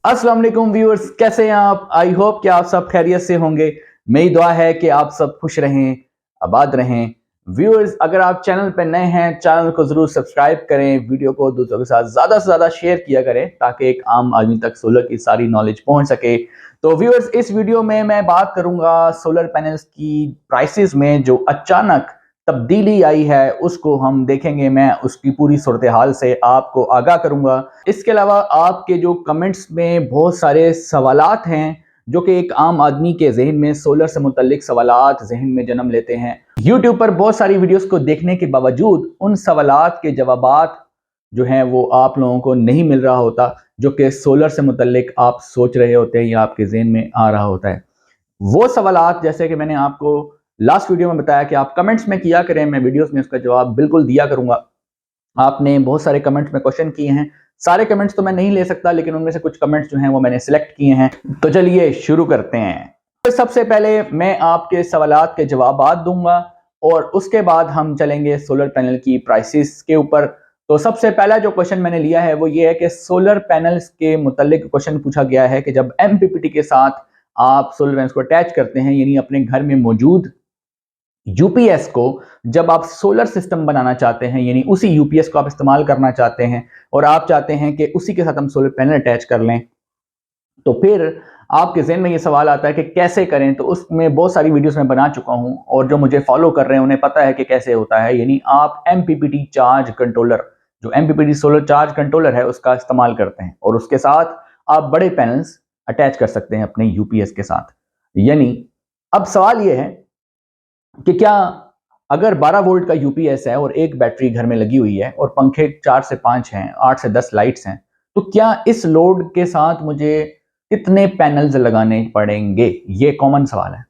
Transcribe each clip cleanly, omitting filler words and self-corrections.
अस्सलाम वालेकुम व्यूअर्स, कैसे हैं आप? आई होप कि आप सब खैरियत से होंगे। मेरी दुआ है कि आप सब खुश रहें, आबाद रहें। व्यूअर्स, अगर आप चैनल पर नए हैं, चैनल को जरूर सब्सक्राइब करें, वीडियो को दूसरों के साथ ज़्यादा से ज़्यादा शेयर किया करें ताकि एक आम आदमी तक सोलर की सारी नॉलेज पहुंच सके। तो व्यूअर्स, इस वीडियो में मैं बात करूंगा सोलर पैनल्स की प्राइसेस में जो अचानक तब्दीली आई है, उसको हम देखेंगे। मैं उसकी पूरी सूरत हाल से आपको आगाह करूंगा। इसके अलावा आपके जो कमेंट्स में बहुत सारे सवालात हैं जो कि एक आम आदमी के जहन में सोलर से मुतल्लिक सवालात जहन में जन्म लेते हैं। यूट्यूब पर बहुत सारी वीडियोस को देखने के बावजूद उन सवालात के जवाबात जो हैं वो आप लोगों को नहीं मिल रहा होता, जो कि सोलर से मुतल्लिक आप सोच रहे होते हैं या आपके जहन में आ रहा होता है। वो सवालात जैसे कि मैंने आपको लास्ट वीडियो में बताया कि आप कमेंट्स में किया करें, मैं वीडियोस में उसका जवाब बिल्कुल दिया करूंगा। आपने बहुत सारे कमेंट्स में क्वेश्चन किए हैं, सारे कमेंट्स तो मैं नहीं ले सकता, लेकिन उनमें से कुछ कमेंट्स जो हैं वो मैंने सिलेक्ट किए हैं। तो चलिए शुरू करते हैं। तो सबसे पहले मैं आपके सवालात के जवाबात दूंगा और उसके बाद हम चलेंगे सोलर पैनल की प्राइसेस के ऊपर। तो सबसे पहला जो क्वेश्चन मैंने लिया है वो ये है कि सोलर पैनल्स के मुतालिक क्वेश्चन पूछा गया है कि जब एमपीपीटी के साथ आप सोलर पैनल्स को अटैच करते हैं, यानी अपने घर में मौजूद यूपीएस को जब आप सोलर सिस्टम बनाना चाहते हैं, यानी उसी यूपीएस को आप इस्तेमाल करना चाहते हैं और आप चाहते हैं कि उसी के साथ हम सोलर पैनल अटैच कर लें, तो फिर आपके जहन में ये सवाल आता है कि कैसे करें। तो उसमें बहुत सारी वीडियोस मैं बना चुका हूं और जो मुझे फॉलो कर रहे हैं उन्हें पता है कि कैसे होता है। यानी आप एमपीपीटी चार्ज कंट्रोलर, जो एमपीपीटी सोलर चार्ज कंट्रोलर है, उसका इस्तेमाल करते हैं और उसके साथ आप बड़े पैनल्स अटैच कर सकते हैं अपने यूपीएस के साथ। यानी अब सवाल यह है कि क्या अगर 12 वोल्ट का यूपीएस है और एक बैटरी घर में लगी हुई है और पंखे 4 से 5 हैं, 8 से 10 लाइट्स हैं, तो क्या इस लोड के साथ मुझे कितने पैनल्स लगाने पड़ेंगे? ये कॉमन सवाल है।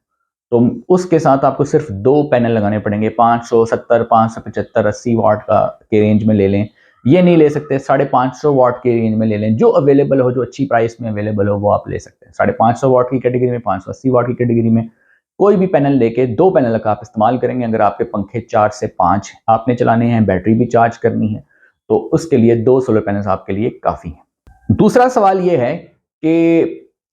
तो उसके साथ आपको सिर्फ 2 पैनल लगाने पड़ेंगे। 570, 575, 80 वाट का के रेंज में ले लें। ये नहीं ले सकते, 550 वाट के रेंज में ले लें। जो अवेलेबल हो, जो अच्छी प्राइस में अवेलेबल हो, वो आप ले सकते हैं। 550 वाट की कैटेगरी में, 580 वाट की कैटेगरी में कोई भी पैनल लेके 2 पैनल का आप इस्तेमाल करेंगे। अगर आपके पंखे 4 से 5 आपने चलाने हैं, बैटरी भी चार्ज करनी है, तो उसके लिए 2 सोलर पैनल्स आपके लिए काफ़ी हैं। दूसरा सवाल ये है कि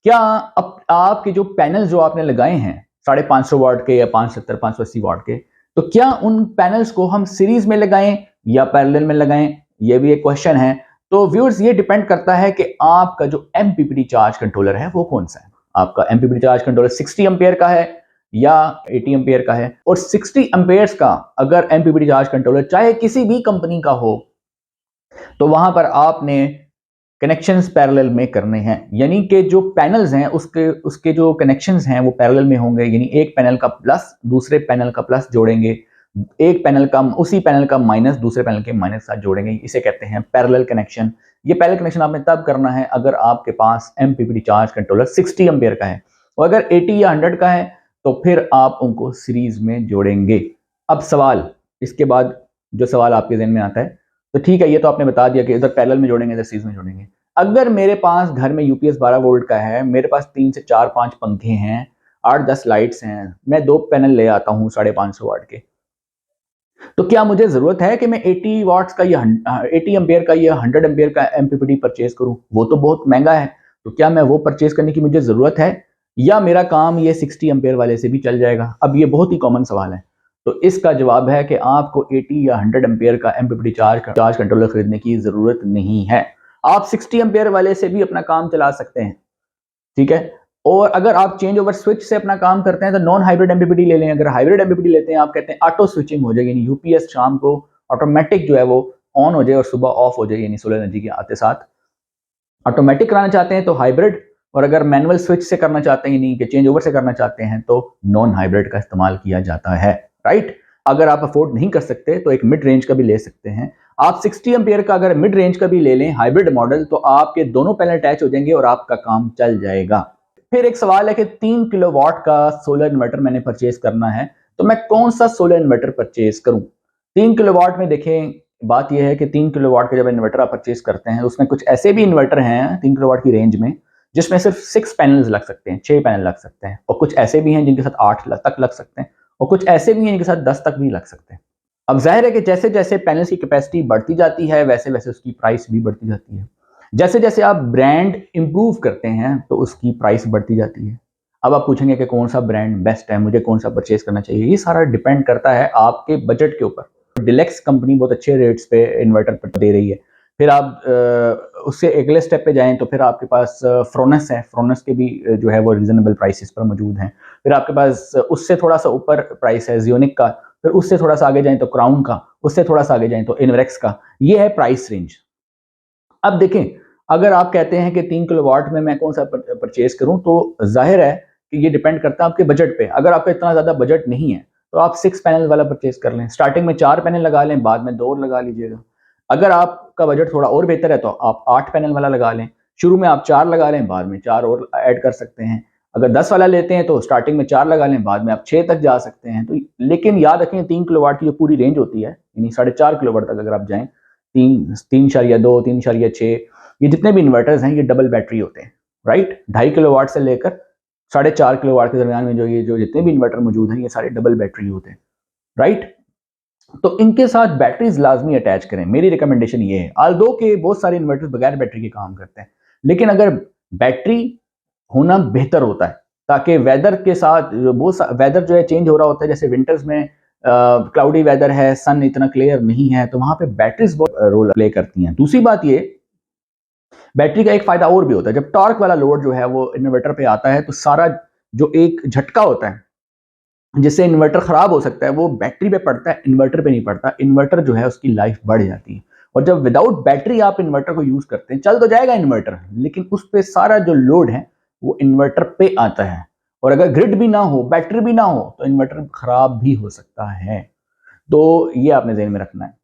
क्या आपके जो पैनल जो आपने लगाए हैं 550 वाट के या 570, 580 वाट के, तो क्या उन पैनल्स को हम सीरीज में लगाएं या पैरेलल में लगाएं? ये भी एक क्वेश्चन है। तो व्यूअर्स, ये डिपेंड करता है कि आपका जो एमपीपीटी चार्ज कंट्रोलर है वो कौन सा है। आपका एमपीपीटी चार्ज कंट्रोलर 60 एम्पियर का है या 80 एम्पियर का है। और 60 एम्पियर्स का अगर एमपीपीटी चार्ज कंट्रोलर चाहे किसी भी कंपनी का हो, तो वहां पर आपने कनेक्शंस पैरेलल में करने हैं। यानी कि जो पैनल्स हैं उसके उसके जो कनेक्शंस हैं वो पैरेलल में होंगे। यानी एक पैनल का प्लस दूसरे पैनल का प्लस जोड़ेंगे, एक पैनल का उसी पैनल का माइनस दूसरे पैनल के माइनस साथ जोड़ेंगे। इसे कहते हैं पैरेलल कनेक्शन। ये पैरेलल कनेक्शन आपने तब करना है अगर आपके पास एमपीपीटी चार्ज कंट्रोलर 60 एम्पियर का है, और अगर 80 या 100 का है तो फिर आप उनको सीरीज में जोड़ेंगे। अब सवाल इसके बाद जो सवाल आपके जहन में आता है, तो ठीक है, ये तो आपने बता दिया कि इधर पैरेलल में जोड़ेंगे, इधर सीरीज में जोड़ेंगे। अगर मेरे पास घर में यूपीएस 12 वोल्ट का है, मेरे पास 3 से 4 5 पंखे हैं, 8 10 लाइट्स हैं, मैं 2 पैनल ले आता हूं 550 वाट के, तो क्या मुझे जरूरत है कि मैं 80 वाट्स का या 80 एम्पियर का या 100 एम्पियर का एमपीपीटी परचेज करूं? वो तो बहुत महंगा है। तो क्या मैं वो परचेज करने की मुझे जरूरत है, या मेरा काम ये 60 एम्पियर वाले से भी चल जाएगा? अब ये बहुत ही कॉमन सवाल है। तो इसका जवाब है कि आपको 80 या 100 एम्पियर का एमपीपीटी चार्ज कंट्रोलर खरीदने की जरूरत नहीं है। आप 60 एम्पियर वाले से भी अपना काम चला सकते हैं, ठीक है। और अगर आप चेंज ओवर स्विच से अपना काम करते हैं तो नॉन हाइब्रिड एमपीपीटी ले लें। अगर हाइब्रिड एमपीपीटी लेते हैं, आप कहते हैं ऑटो स्विचिंग हो जाएगी, यानी यूपीएस शाम को ऑटोमेटिक जो है वो ऑन हो जाए और सुबह ऑफ हो जाए, यानी सोलर एनर्जी के आते साथ ऑटोमेटिक कराना चाहते हैं तो हाइब्रिड, और अगर मैनुअल स्विच से करना चाहते हैं यानी कि चेंज ओवर से करना चाहते हैं तो नॉन हाइब्रिड का इस्तेमाल किया जाता है, राइट। अगर आप अफोर्ड नहीं कर सकते तो एक मिड रेंज का भी ले सकते हैं। आप 60 एम्पियर का अगर मिड रेंज का भी ले लें हाइब्रिड मॉडल, तो आपके दोनों पैनल अटैच हो जाएंगे और आपका काम चल जाएगा। फिर एक सवाल है कि 3 किलोवाट का सोलर इन्वर्टर मैंने परचेज करना है, तो मैं कौन सा सोलर इन्वर्टर परचेज करूं? 3 किलोवाट में देखें, बात यह है कि 3 किलोवाट का जब इन्वर्टर आप परचेज करते हैं, उसमें कुछ ऐसे भी इन्वर्टर हैं 3 किलोवाट की रेंज में जिसमें सिर्फ 6 पैनल्स लग सकते हैं, 6 पैनल लग सकते हैं, और कुछ ऐसे भी हैं जिनके साथ 8 तक लग सकते हैं, और कुछ ऐसे भी हैं जिनके साथ 10 तक भी लग सकते हैं। अब जाहिर है कि जैसे जैसे पैनल्स की कैपेसिटी बढ़ती जाती है वैसे वैसे उसकी प्राइस भी बढ़ती जाती है। जैसे जैसे आप ब्रांड इंप्रूव करते हैं तो उसकी प्राइस बढ़ती जाती है। अब आप पूछेंगे कि कौन सा ब्रांड बेस्ट है, मुझे कौन सा परचेज करना चाहिए। ये सारा डिपेंड करता है आपके बजट के ऊपर। डिलेक्स कंपनी बहुत अच्छे रेट्स पे इन्वर्टर पर दे रही है। फिर आप उससे अगले स्टेप पे जाएं तो फिर आपके पास फ्रोनस है। फ्रोनस के भी जो है वो रीजनेबल प्राइसेस पर मौजूद हैं। फिर आपके पास उससे थोड़ा सा ऊपर प्राइस है जियोनिक का। फिर उससे थोड़ा सा आगे जाएं तो क्राउन का, उससे थोड़ा सा आगे जाएं तो इनवरेक्स का। ये है प्राइस रेंज। अब देखें, अगर आप कहते हैं कि 3 किलोवाट में मैं कौन सा परचेज करूं, तो जाहिर है कि ये डिपेंड करता है आपके बजट पे। अगर आपका इतना ज़्यादा बजट नहीं है तो आप 6 पैनल वाला परचेज कर लें। स्टार्टिंग में 4 पैनल लगा लें, बाद में 2 और लगा लीजिएगा। अगर आपका बजट थोड़ा और बेहतर है तो आप 8 पैनल वाला लगा लें। शुरू में आप 4 लगा लें, बाद में 4 और ऐड कर सकते हैं। अगर 10 वाला लेते हैं तो स्टार्टिंग में 4 लगा लें, बाद में आप 6 तक जा सकते हैं। तो लेकिन याद रखें 3 किलोवाट की जो पूरी रेंज होती है, यानी 4.5 किलोवाट तक अगर आप जाएं, 3.2, 3.6, ये जितने भी इन्वर्टर्स हैं ये डबल बैटरी होते हैं, राइट। 2.5 किलोवाट से लेकर 4.5 किलोवाट के दरमियान में जो जितने भी इन्वर्टर मौजूद हैं ये सारे डबल बैटरी होते हैं, राइट। तो इनके साथ बैटरीज लाजमी अटैच करें, मेरी रिकमेंडेशन ये है। आल्दो के बहुत सारे इन्वर्टर्स बगैर बैटरी के काम करते हैं, लेकिन अगर बैटरी होना बेहतर होता है, ताकि वेदर के साथ बहुत वेदर जो है चेंज हो रहा होता है। जैसे विंटर्स में क्लाउडी वेदर है, सन इतना क्लियर नहीं है, तो वहां पे बैटरीज बहुत रोल प्ले करती हैं। दूसरी बात ये, बैटरी का एक फायदा और भी होता है। जब टॉर्क वाला लोड जो है वो इन्वर्टर पे आता है तो सारा जो एक झटका होता है जिससे इन्वर्टर खराब हो सकता है वो बैटरी पे पड़ता है, इन्वर्टर पे नहीं पड़ता। इन्वर्टर जो है उसकी लाइफ बढ़ जाती है। और जब विदाउट बैटरी आप इन्वर्टर को यूज करते हैं, चल तो जाएगा इन्वर्टर, लेकिन उस पर सारा जो लोड है वो इन्वर्टर पे आता है। और अगर ग्रिड भी ना हो, बैटरी भी ना हो, तो इन्वर्टर खराब भी हो सकता है। तो ये आपने ध्यान में रखना है।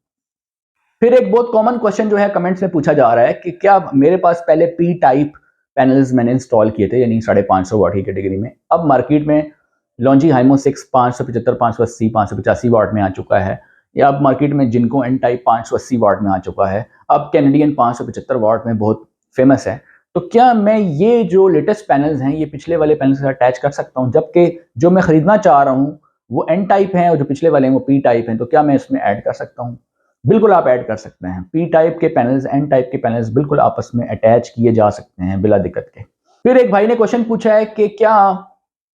फिर एक बहुत कॉमन क्वेश्चन जो है कमेंट्स में पूछा जा रहा है कि क्या मेरे पास पहले पी टाइप पैनल्स मैंने इंस्टॉल किए थे, यानी 550 वाट की कैटेगरी में। अब मार्केट में लॉन्जी हाइमो 6 575, 580, 585 वाट में आ चुका है, या अब मार्केट में जिनको एन टाइप 580 वाट में आ चुका है। अब कैनेडियन 575 वाट में बहुत फेमस है। तो क्या मैं ये जो लेटेस्ट पैनल्स हैं ये पिछले वाले पैनल से अटैच कर सकता हूँ, जबकि जो मैं खरीदना चाह रहा हूँ वो एन टाइप है और जो पिछले वाले हैं वो पी टाइप हैं, तो क्या मैं इसमें ऐड कर सकता हूँ? बिल्कुल आप ऐड कर सकते हैं। पी टाइप के पैनल्स, एन टाइप के पैनल्स बिल्कुल आपस में अटैच किए जा सकते हैं बिला दिक्कत के। फिर एक भाई ने क्वेश्चन पूछा है कि क्या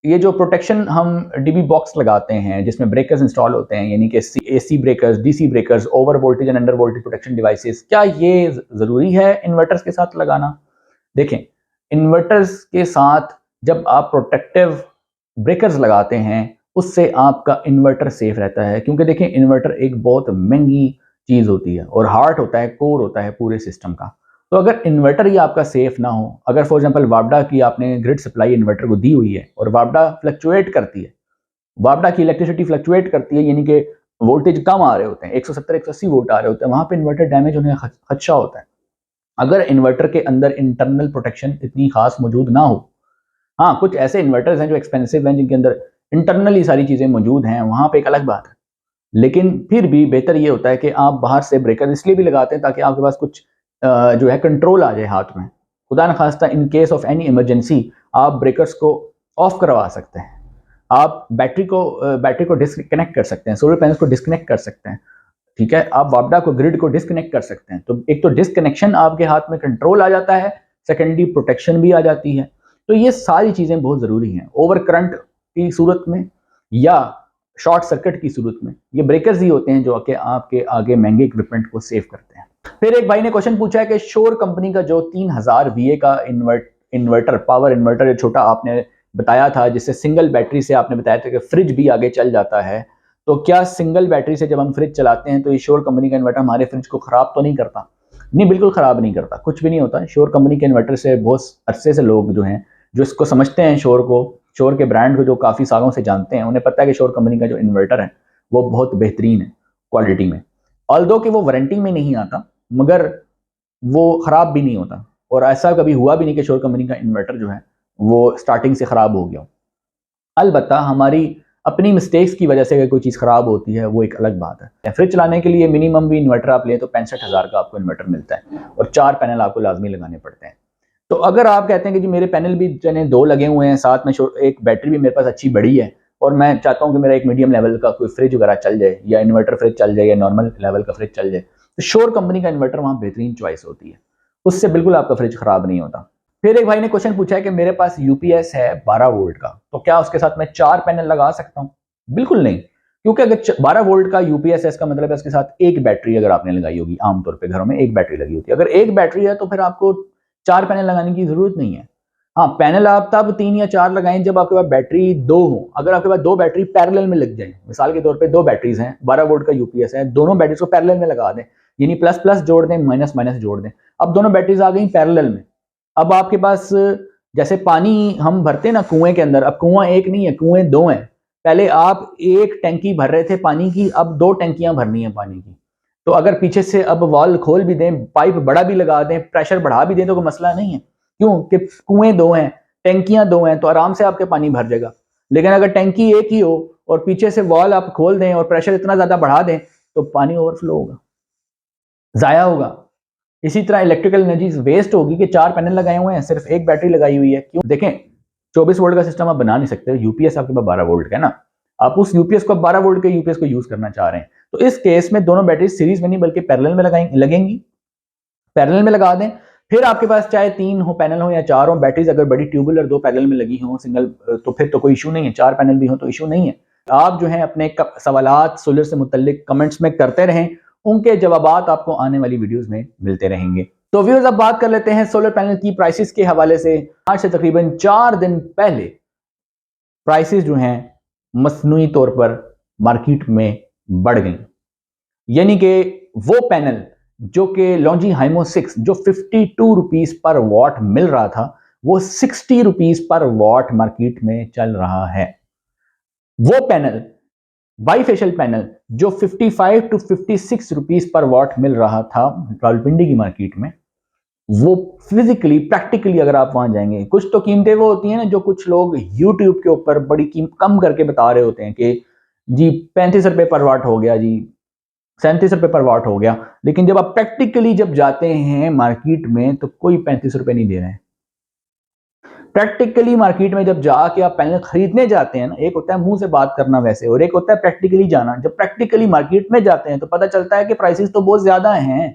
ये जो प्रोटेक्शन हम डीबी बॉक्स लगाते हैं जिसमें ब्रेकर्स इंस्टॉल होते हैं, यानी कि AC breakers, DC breakers, over voltage and under voltage protection devices, क्या ये जरूरी है इन्वर्टर्स के साथ लगाना? देखें, इन्वर्टर्स के साथ जब आप प्रोटेक्टिव ब्रेकर्स लगाते हैं उससे आपका इन्वर्टर सेफ रहता है। क्योंकि देखें, इन्वर्टर एक बहुत महंगी चीज होती है और हार्ट होता है, कोर होता है पूरे सिस्टम का। तो अगर इन्वर्टर ही आपका सेफ ना हो, अगर फॉर एग्जांपल वापडा की आपने ग्रिड सप्लाई इन्वर्टर को दी हुई है और वापडा फ्लक्चुएट करती है, वापडा की इलेक्ट्रिसिटी फ्लक्चुएट करती है, यानी कि वोल्टेज कम आ रहे होते हैं, 170 180 वोल्ट आ रहे होते हैं, वहां पे इन्वर्टर डैमेज होने का खदशा होता है। अगर इन्वर्टर के अंदर इंटरनल प्रोटेक्शन इतनी खास मौजूद ना हो, हाँ कुछ ऐसे इन्वर्टर्स हैं जो एक्सपेंसिव हैं जिनके अंदर इंटरनली सारी चीजें मौजूद हैं, वहां पे एक अलग बात है। लेकिन फिर भी बेहतर ये होता है कि आप बाहर से ब्रेकर इसलिए भी लगाते हैं ताकि आपके पास कुछ जो है कंट्रोल आ जाए हाथ में। खुदा न खास्ता in case of any emergency आप ब्रेकर्स को ऑफ करवा सकते हैं। आप बैटरी को डिस्कनेक्ट कर सकते हैं, सोलर पैनल्स को डिस्कनेक्ट कर सकते हैं, ठीक है। आप वापडा को, ग्रिड को डिस्कनेक्ट कर सकते हैं। तो एक तो डिस्कनेक्शन आपके हाथ में कंट्रोल आ जाता है, सेकेंडरी प्रोटेक्शन भी आ जाती है। तो ये सारी चीजें बहुत जरूरी हैं। ओवर करंट की सूरत में या शॉर्ट सर्किट की सूरत में ये ब्रेकर्स ही होते हैं जो कि आपके आगे महंगे इक्विपमेंट को सेव करते हैं। फिर एक भाई ने क्वेश्चन पूछा है कि शोर कंपनी का जो 3000 VA का इन्वर्टर, पावर इन्वर्टर, जो छोटा आपने बताया था जिससे सिंगल बैटरी से आपने बताया था कि फ्रिज भी आगे चल जाता है, तो क्या सिंगल बैटरी से जब हम फ्रिज चलाते हैं तो ये शोर कंपनी का इन्वर्टर हमारे फ्रिज को खराब तो नहीं करता? नहीं, बिल्कुल खराब नहीं करता, कुछ भी नहीं होता। शोर कंपनी के इन्वर्टर से बहुत अरसे से लोग जो हैं जो इसको समझते हैं, शोर के ब्रांड को जो काफ़ी सालों से जानते हैं, उन्हें पता है कि शोर कंपनी का जो इन्वर्टर है वो बहुत बेहतरीन है क्वालिटी में। ऑल्दो कि वो वारंटी में नहीं आता, मगर वो ख़राब भी नहीं होता। और ऐसा कभी हुआ भी नहीं कि शोर कंपनी का इन्वर्टर जो है वो स्टार्टिंग से ख़राब हो गया। अलबत्ता हमारी अपनी मिस्टेक्स की वजह से अगर कोई चीज़ ख़राब होती है वो एक अलग बात है। फ्रिज चलाने के लिए मिनिमम भी इन्वर्टर आप लें तो 65,000 का आपको इन्वर्टर मिलता है और 4 पैनल आपको लाजमी लगाने पड़ते हैं। तो अगर आप कहते हैं कि जी मेरे पैनल भी जने 2 लगे हुए हैं, साथ में एक बैटरी भी मेरे पास अच्छी बड़ी है और मैं चाहता हूँ कि मेरा एक मीडियम लेवल का कोई फ्रिज वगैरह चल जाए, या इन्वर्टर फ्रिज चल जाए, या नॉर्मल लेवल का फ्रिज चल जाए, तो श्योर कंपनी का इन्वर्टर वहाँ बेहतरीन चॉइस होती है, उससे बिल्कुल आपका फ्रिज खराब नहीं होता। फिर एक भाई ने क्वेश्चन पूछा है कि मेरे पास यूपीएस है 12 वोल्ट का, तो क्या उसके साथ मैं 4 पैनल लगा सकता हूँ? बिल्कुल नहीं, क्योंकि अगर 12 वोल्ट का यूपीएस है, इसका मतलब है उसके साथ एक बैटरी अगर आपने लगाई होगी, आमतौर पे घरों में एक बैटरी लगी होती है, अगर एक बैटरी है तो फिर आपको 4 पैनल लगाने की जरूरत नहीं है। हाँ, पैनल आप तब 3 या 4 लगाएं जब आपके पास बैटरी 2 हो। अगर आपके पास 2 बैटरी पैरेलल में लग जाए, मिसाल के तौर पे 2 बैटरीज हैं, 12 वोल्ट का यूपीएस है, दोनों बैटरीज को पैरेलल में लगा दें, यानी प्लस प्लस जोड़ दें, माइनस माइनस जोड़ दें, अब दोनों बैटरीज आ गई पैरेलल में। अब आपके पास जैसे पानी हम भरते हैं ना कुएं के अंदर, अब कुआं एक नहीं है, कुएं 2 हैं। पहले आप एक टंकी भर रहे थे पानी की, अब 2 टंकियां भरनी है पानी की। तो अगर पीछे से अब वॉल खोल भी दें, पाइप बड़ा भी लगा दें, प्रेशर बढ़ा भी दें, तो कोई मसला नहीं है। क्यों कि कुएं 2 हैं, टंकियां 2 हैं, तो आराम से आपके पानी भर जाएगा। लेकिन अगर टंकी एक ही हो और पीछे से वॉल आप खोल दें और प्रेशर इतना ज्यादा बढ़ा दें, तो पानी ओवरफ्लो होगा, जाया होगा। इसी तरह इलेक्ट्रिकल एनर्जी वेस्ट होगी कि 4 पैनल लगाए हुए हैं, सिर्फ एक बैटरी लगाई हुई है। क्यों? देखें, 24 वोल्ट का सिस्टम आप बना नहीं सकते, यूपीएस आपके पास 12 वोल्ट का है ना, आप उस यूपीएस को 12 वोल्ट के यूपीएस को यूज करना चाह रहे हैं, तो इस केस में दोनों बैटरी सीरीज में नहीं बल्कि पैरेलल में लगेंगी, पैरेलल में लगा दें। फिर आपके पास चाहे 3 हो पैनल हो या 4 हो, बैटरीज अगर बड़ी ट्यूबुलर 2 पैनल में लगी हो सिंगल, तो फिर तो कोई इशू नहीं है, 4 पैनल भी हो तो इशू नहीं है। आप जो है अपने सवालात सोलर से मुतल्लिक कमेंट्स में करते रहें, उनके जवाबात आपको आने वाली वीडियोस में मिलते रहेंगे। तो व्यूअर्स, अब बात कर लेते हैं सोलर पैनल की प्राइसेस के हवाले से। आज से तकरीबन 4 दिन पहले प्राइसेस जो हैं मसनूई तौर पर मार्केट में बढ़ गई, यानी कि वो पैनल जो कि लॉन्जी हाइमो 6 जो 52 रुपीस पर वॉट मिल रहा था, वो 60 रुपीस पर वॉट मार्केट में चल रहा है। वो पैनल बाईफेशियल पैनल जो 55 टू 56 रुपीस पर वॉट मिल रहा था रावलपिंडी की मार्केट में, वो फिजिकली प्रैक्टिकली अगर आप वहां जाएंगे, कुछ तो कीमतें वो होती हैं ना जो कुछ लोग यूट्यूब के ऊपर बड़ी कम करके बता रहे होते हैं कि जी 35 रुपए पर वाट हो गया, जी 37 रुपए पर वाट हो गया, लेकिन जब आप प्रैक्टिकली जब जाते हैं मार्केट में तो कोई 35 रुपए नहीं दे रहे हैं। प्रैक्टिकली मार्केट में जब जाके आप पैनल खरीदने जाते हैं ना, एक होता है मुंह से बात करना वैसे, और एक होता है प्रैक्टिकली जाना। जब प्रैक्टिकली मार्केट में जाते हैं तो पता चलता है कि प्राइसेस तो बहुत ज्यादा हैं,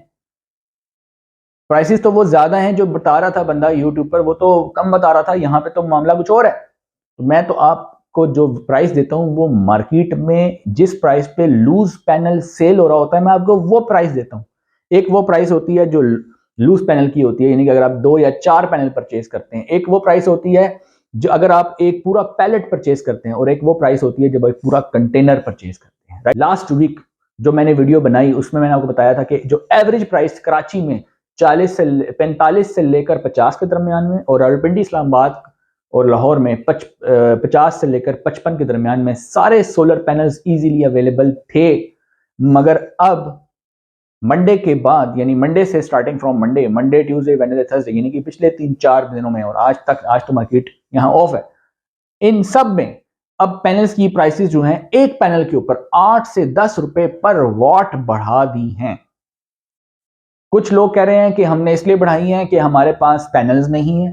प्राइसेस तो वो ज्यादा हैं, जो बता रहा था बंदा यूट्यूब पर वो तो कम बता रहा था, यहाँ पे तो मामला कुछ और है। तो मैं तो आपको जो प्राइस देता हूँ वो मार्केट में जिस प्राइस पे लूज पैनल सेल हो रहा होता है, मैं आपको वो प्राइस देता हूँ। एक वो प्राइस होती है जो लूज पैनल की होती है, यानी कि अगर आप 2 या 4 पैनल परचेज करते हैं। एक वो प्राइस होती है जो अगर आप एक पूरा पैलेट परचेज करते हैं, और एक वो प्राइस होती है जब एक पूरा कंटेनर परचेज करते हैं। लास्ट वीक जो मैंने वीडियो बनाई उसमें मैंने आपको बताया था कि जो एवरेज प्राइस कराची में 45 से लेकर 50 के दरमियान में, और रावलपिंडी, इस्लामाबाद और लाहौर में 50 से लेकर 55 के दरमियान में सारे सोलर पैनल्स इजीली अवेलेबल थे। मगर अब मंडे के बाद, यानी मंडे से starting from Monday Tuesday Wednesday Thursday, यानी कि पिछले 3-4 दिनों में और आज तक, आज तो मार्केट यहाँ ऑफ है, इन सब में अब पैनल्स की प्राइसेस जो हैं एक पैनल के ऊपर 8 से 10 रुपए पर वॉट बढ़ा दी हैं। कुछ लोग कह रहे हैं कि हमने इसलिए बढ़ाई है कि हमारे पास पैनल्स नहीं है,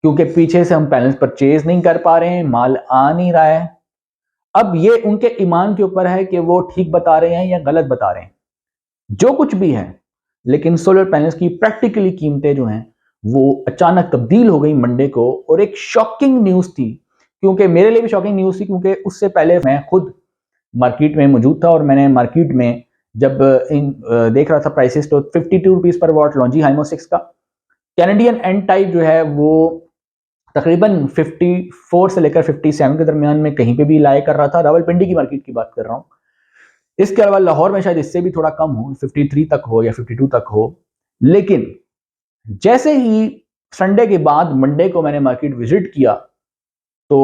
क्योंकि पीछे से हम पैनल्स परचेज नहीं कर पा रहे हैं, माल आ नहीं रहा है। अब ये उनके ईमान के ऊपर है कि वो ठीक बता रहे हैं या गलत बता रहे हैं, जो कुछ भी है। लेकिन सोलर पैनल्स की प्रैक्टिकली कीमतें जो हैं वो अचानक तब्दील हो गई मंडे को, और एक शॉकिंग न्यूज थी, क्योंकि मेरे लिए भी शॉकिंग न्यूज थी, क्योंकि उससे पहले मैं खुद मार्केट में मौजूद था और मैंने मार्केट में जब देख रहा था प्राइसेस, तो 52 रुपीस पर वॉट लॉन्जी हाइमो 6 का कैनेडियन एन टाइप जो है वो तकरीबन 54 से लेकर 57 के दरमियान में कहीं पे भी लाया कर रहा था। रावलपिंडी की मार्केट की बात कर रहा हूं। इसके अलावा लाहौर में शायद इससे भी थोड़ा कम हो, 53 तक हो या 52 तक हो। लेकिन जैसे ही संडे के बाद मंडे को मैंने मार्केट विजिट किया तो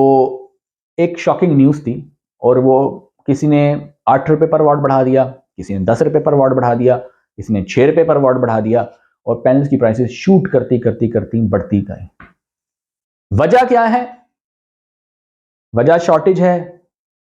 एक शॉकिंग न्यूज थी, और वो किसी ने 8 रुपए पर वॉट बढ़ा दिया, किसी ने 10 रुपए पर वॉट बढ़ा दिया, किसी ने 6 रुपए पर वॉट बढ़ा दिया, और पैनल्स की प्राइसेस शूट करती करती करती बढ़ती गई। वजह क्या है? वजह शॉर्टेज है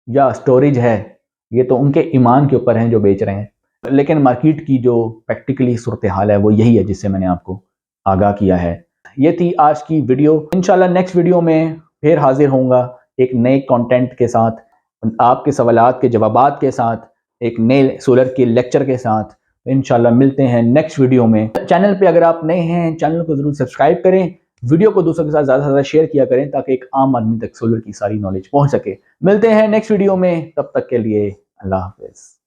या स्टोरेज है, ये तो उनके ईमान के ऊपर है जो बेच रहे हैं। लेकिन मार्केट की जो प्रैक्टिकली सूरत हाल है वो यही है जिससे मैंने आपको आगाह किया है। ये थी आज की वीडियो। इंशाल्लाह नेक्स्ट वीडियो में फिर हाजिर होऊंगा एक नए कंटेंट के साथ, आपके सवालात के जवाबात के साथ, एक नए सोलर के लेक्चर के साथ। इंशाल्लाह मिलते हैं नेक्स्ट वीडियो में। चैनल पे अगर आप नए हैं, चैनल को जरूर सब्सक्राइब करें, वीडियो को दूसरों के साथ ज़्यादा से ज़्यादा शेयर किया करें ताकि एक आम आदमी तक सोलर की सारी नॉलेज पहुंच सके। मिलते हैं नेक्स्ट वीडियो में, तब तक के लिए अल्लाह हाफिज़।